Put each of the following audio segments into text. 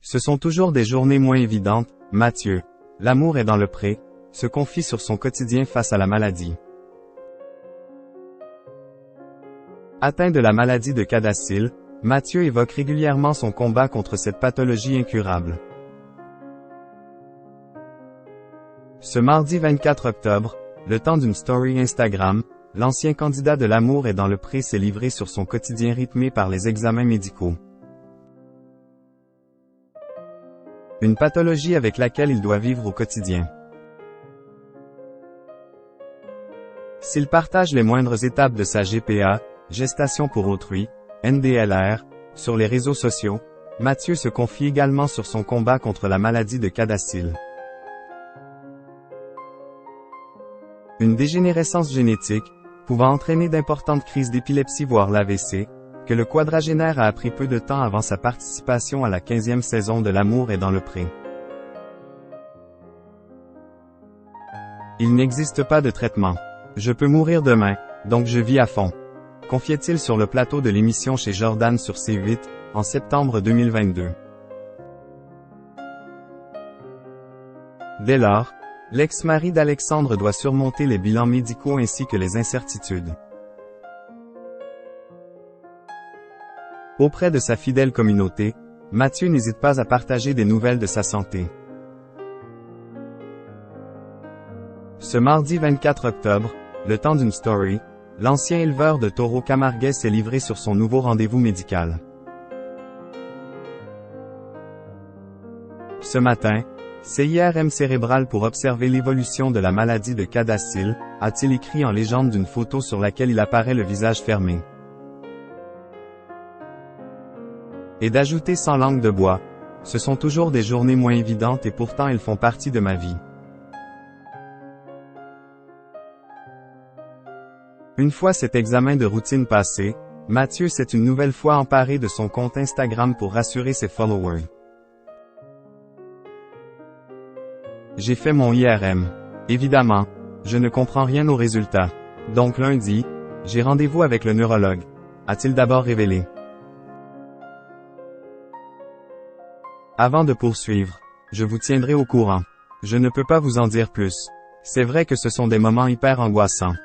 Ce sont toujours des journées moins évidentes, Mathieu, l'amour est dans le pré, se confie sur son quotidien face à la maladie. Atteint de la maladie de Cadacil, Mathieu évoque régulièrement son combat contre cette pathologie incurable. Ce mardi 24 octobre, le temps d'une story Instagram, l'ancien candidat de l'amour est dans le pré s'est livré sur son quotidien rythmé par les examens médicaux. Une pathologie avec laquelle il doit vivre au quotidien. S'il partage les moindres étapes de sa GPA, gestation pour autrui, NDLR, sur les réseaux sociaux, Mathieu se confie également sur son combat contre la maladie de Cadacil. Une dégénérescence génétique, pouvant entraîner d'importantes crises d'épilepsie voire l'AVC, que le quadragénaire a appris peu de temps avant sa participation à la 15e saison de L'amour est dans le pré. Il n'existe pas de traitement. Je peux mourir demain, donc je vis à fond, confiait-il sur le plateau de l'émission chez Jordan sur C8, en septembre 2022. Dès lors, l'ex-mari d'Alexandre doit surmonter les bilans médicaux ainsi que les incertitudes. Auprès de sa fidèle communauté, Mathieu n'hésite pas à partager des nouvelles de sa santé. Ce mardi 24 octobre, le temps d'une story, l'ancien éleveur de taureaux camarguais s'est livré sur son nouveau rendez-vous médical. Ce matin, c'est IRM cérébral pour observer l'évolution de la maladie de Cadacil, a-t-il écrit en légende d'une photo sur laquelle il apparaît le visage fermé. Et d'ajouter sans langue de bois, ce sont toujours des journées moins évidentes et pourtant elles font partie de ma vie. Une fois cet examen de routine passé, Mathieu s'est une nouvelle fois emparé de son compte Instagram pour rassurer ses followers. J'ai fait mon IRM. Évidemment, je ne comprends rien aux résultats. Donc lundi, j'ai rendez-vous avec le neurologue, a-t-il d'abord révélé. Avant de poursuivre, je vous tiendrai au courant. Je ne peux pas vous en dire plus. C'est vrai que ce sont des moments hyper angoissants.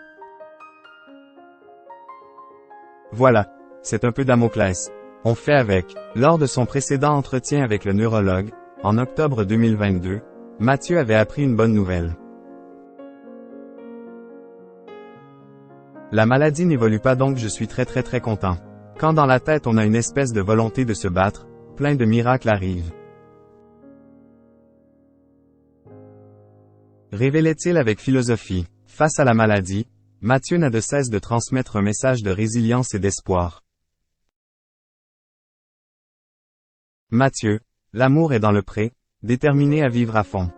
Voilà, c'est un peu Damoclès. On fait avec. Lors de son précédent entretien avec le neurologue, en octobre 2022, Mathieu avait appris une bonne nouvelle. La maladie n'évolue pas donc je suis très content. Quand dans la tête on a une espèce de volonté de se battre, plein de miracles arrivent. Révélait-il avec philosophie. Face à la maladie, Mathieu n'a de cesse de transmettre un message de résilience et d'espoir. Mathieu, l'amour est dans le pré, déterminé à vivre à fond.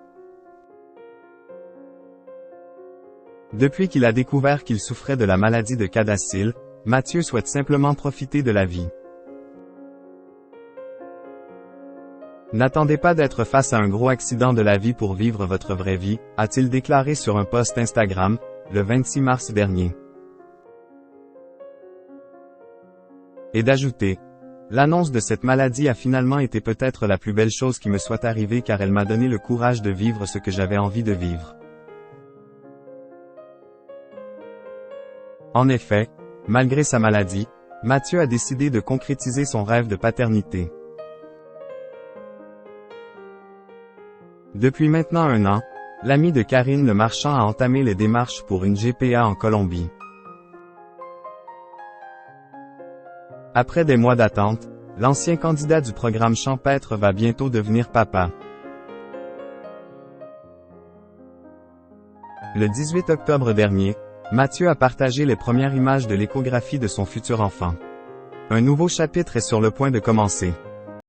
Depuis qu'il a découvert qu'il souffrait de la maladie de Cadacil, Mathieu souhaite simplement profiter de la vie. N'attendez pas d'être face à un gros accident de la vie pour vivre votre vraie vie, a-t-il déclaré sur un post Instagram, le 26 mars dernier. Et d'ajouter, l'annonce de cette maladie a finalement été peut-être la plus belle chose qui me soit arrivée car elle m'a donné le courage de vivre ce que j'avais envie de vivre. En effet, malgré sa maladie, Mathieu a décidé de concrétiser son rêve de paternité. Depuis maintenant 1 an, l'ami de Karine le Marchand a entamé les démarches pour une GPA en Colombie. Après des mois d'attente, l'ancien candidat du programme champêtre va bientôt devenir papa. Le 18 octobre dernier, Mathieu a partagé les premières images de l'échographie de son futur enfant. Un nouveau chapitre est sur le point de commencer.